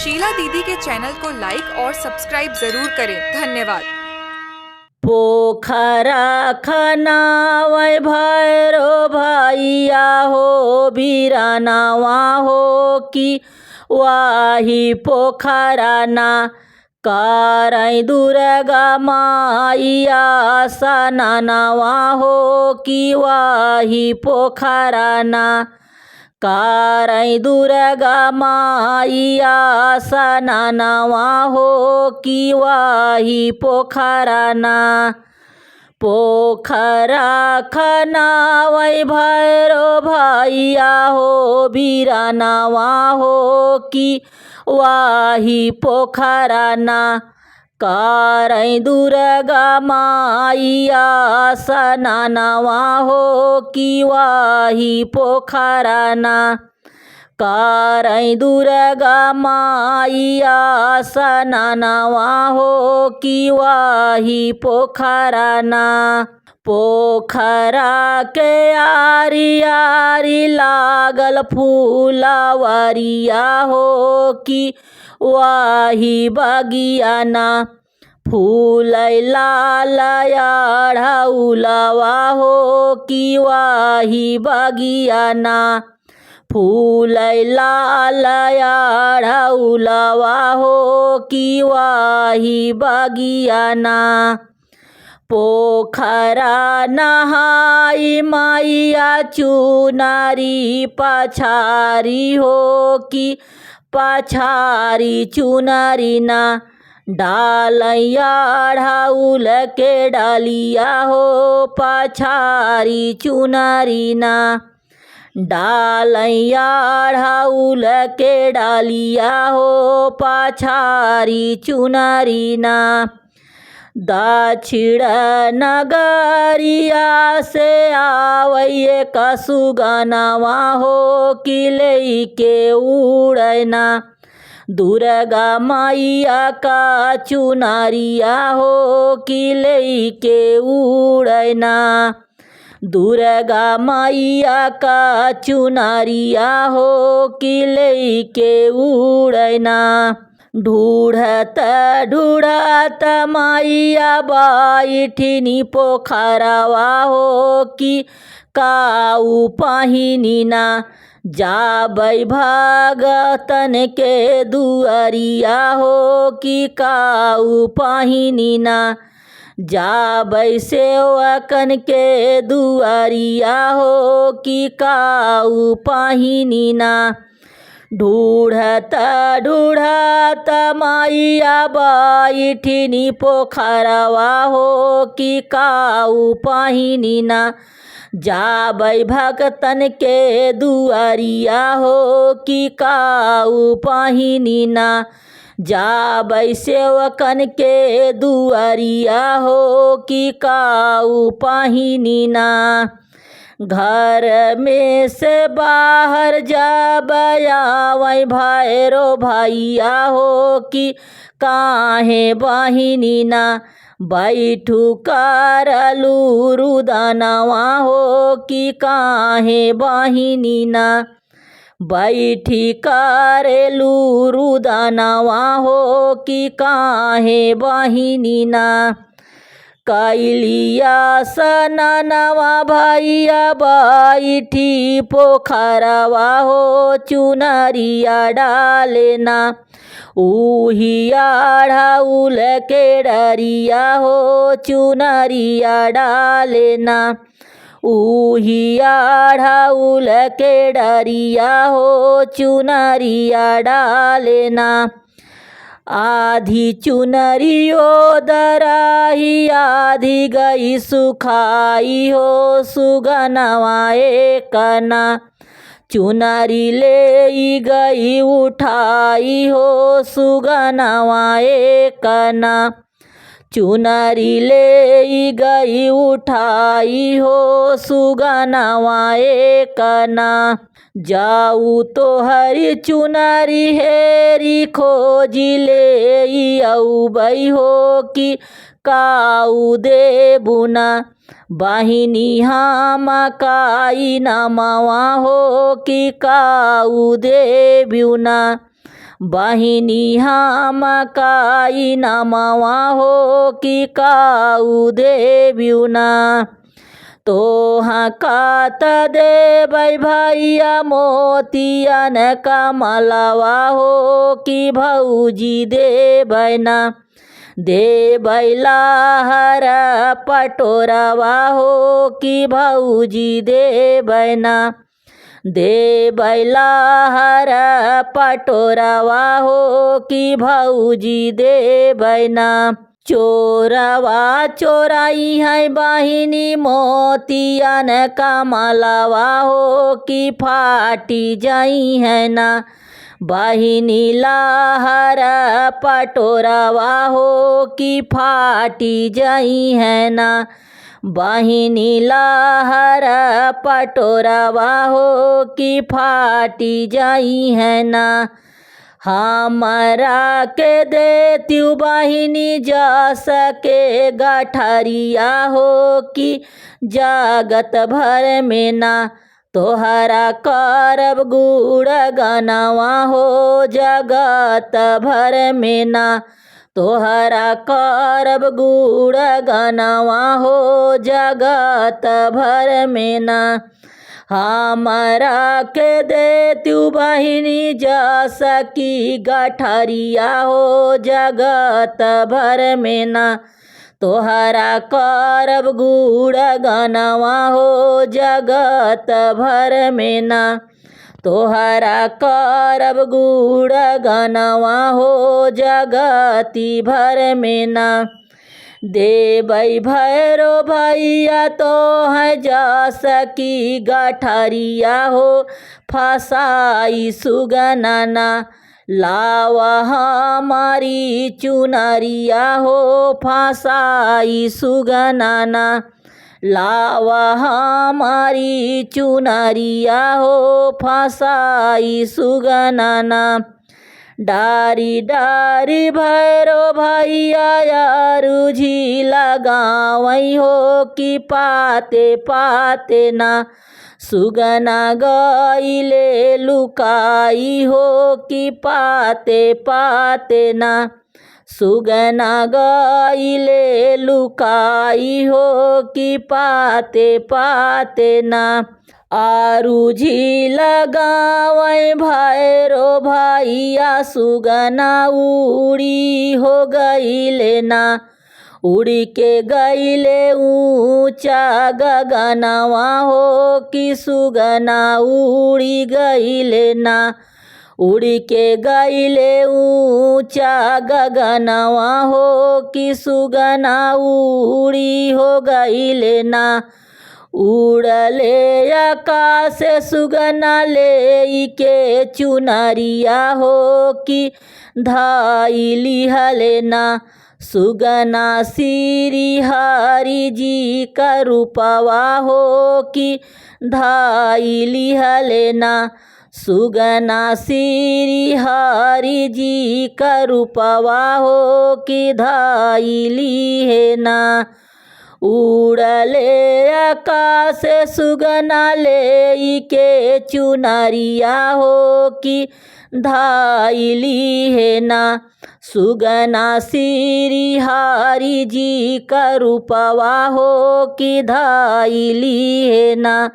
शीला दीदी के चैनल को लाइक और सब्सक्राइब जरूर करें। धन्यवाद। पोखरा खनावै भैरो भैया हो बिरानावा हो कि वाही पोखरा ना करै दुर्गा माइया सनानावा हो कि वाही पोखरा ना करै दुर्गा माइया सनानावा हो कि वाही पोखरा ना पोखरा खनावै भैरो भैया हो बिरानावा हो कि वाही पोखरा ना करै दुर्गा माइया सनानावा हो कि वाही पोखरा ना करै दुर्गा माइया सनानावा हो कि वाही पोखरा ना पोखरा के आरी आरी लागल फूलवरिया हो कि वाही बगिया ना फूलै लाल अढ़ौलवा हो कि वाही बगिया ना फूलै लाल अढ़ौलवा हो कि वाही बगिया ना पोखरा नहाई माइया चुनारी पछारी हो कि पछारी चुनारी ना डालैया अढ़ौल के डालिया हो पछारी चुनारी ना डालैया अढ़ौल के डालिया हो पछारी चुनारी ना दक्षिण नगरिया से आवैये कसुगनवा हो कि लैके उड़ैना दुर्गा माइया का चुनरिया हो कि लैके उड़ैना दुर्गा माइया का चुनरिया हो कि लैके उड़ैना ढूढ़त ढूढ़त माइया बैठिनी पोखरवा हो कि काऊ पहिनी ना जाबै भगतन के दुअरिया हो कि काऊ पहिनी ना जाबै सेवकन के दुअरिया हो कि काऊ पहिनी ना ढूढ़त ढूढ़त माइया बैठिनी पोखरवा हो कि काऊ पहिनी ना जाबै भगतन के दुअरिया हो कि काऊ पहिनी ना जाबै सेवकन के दुअरिया हो कि काऊ पहिनी ना घर में से बाहर जब आवै भैरो भैया हो कि काहे बहिनी ना बैठू करलू रुदनवा हो कि काहे बहिनी ना बैठी करेलू रुदनवा हो कि काहे बहिनी ना कैलिया सननवा भैया बैठी पोखरवा हो चुनरिया डालेना उही अढ़ौल के डरिया हो चुनरिया डालेना उही अढ़ौल के डरिया हो चुनरिया डालेना आधी चुनरियो दराही आधी गई सुखाई हो सुगनवा एकना चुनरी ले गई उठाई हो सुगनवा एकना चुनरी ले गई उठाई हो सुगनवा एकना जाऊ तो हरी चुनरी हेरी खोजी ले औबै हो कि काऊ देबुना बाहिनी हम काई नमवा हो कि काऊ देब्युना बहिनी हम काई नमवा हो कि काऊ देव्यू ना। तोहा कात देबै भैया मोतियन कमलवा हो कि भौजी देबै ना। देबै लहर पटोरवा हो कि भौजी देबै ना। देबै लहर पटोरवा हो कि भौजी देबै ना। चोरवा चोराई है बहिनी मोतियन कमलवा हो कि फाटी जाई है ना। बहिनी लहर पटोरवा हो कि फाटी जाई है ना। बहिनी लहर पटोरवा हो कि फाटी जाई है ना। हमरा के देत्यू बहिनी जस के गठरिया हो कि जगत भर में ना। तोहरा करब गुण गनवा हो जगत भर में ना। तोहरा करब गुण गनवा हो जगत भर में ना। हमरा के देत्यू बहिनी जस की गठरिया हो जगत भर में ना। तोहरा करब गुण गनवा हो जगत भर में ना। तोहरा करब गुण गनवा हो जगती भर में ना। देबै भैरो भैया तो है जस की गठरिया हो फसाई सुगना ना। लावा हमारी चुनरिया हो फसाई सुगना ना। लावा हमारी चुनरिया हो फसाई सुगना ना। डारी डारी भैरो भैया यारुझी लगावई हो कि पाते पाते ना। सुगना गईले लुकाई हो कि पाते पाते ना। सुगना गईले लुकाई हो कि पाते पाते ना। आरुझी लगावै भैरो भैया सुगना उड़ी हो गईले ना। उड़ी के गईले ऊंचा गगनवा हो कि सुगना उड़ी गईले ना। उड़ी के गईले ऊंचा गगनवा हो कि सुगना उड़ी हो गईले ना। उड़ले आकाश सुगना ले के चुनरिया हो कि धाइली हले ना। सुगना श्री हरि जी का रूपवा हो कि धाइली हले ना। सुगना श्री हरि जी का रूपवा हो कि धाइली है ना। उड़ले आकाश सुगना ले के चुनरिया हो कि धाइली है ना। सुगना श्री हरि जी का रूपवा हो कि धाइली है ना।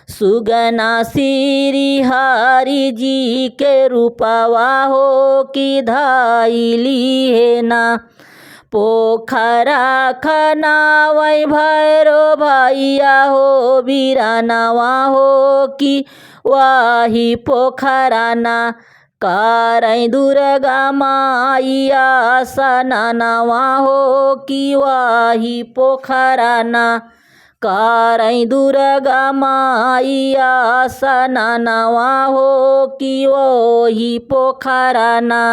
सुगना श्री हरि जी के रूपवा हो कि धाइली है ना। पोखरा खनावै भैरो भैया हो बिरानवा हो कि वाही पोखरा ना। करै दुर्गा माइया सननवा हो कि वाही पोखरा ना। करै दुर्गा माइया सननवा हो कि वही पोखरा ना।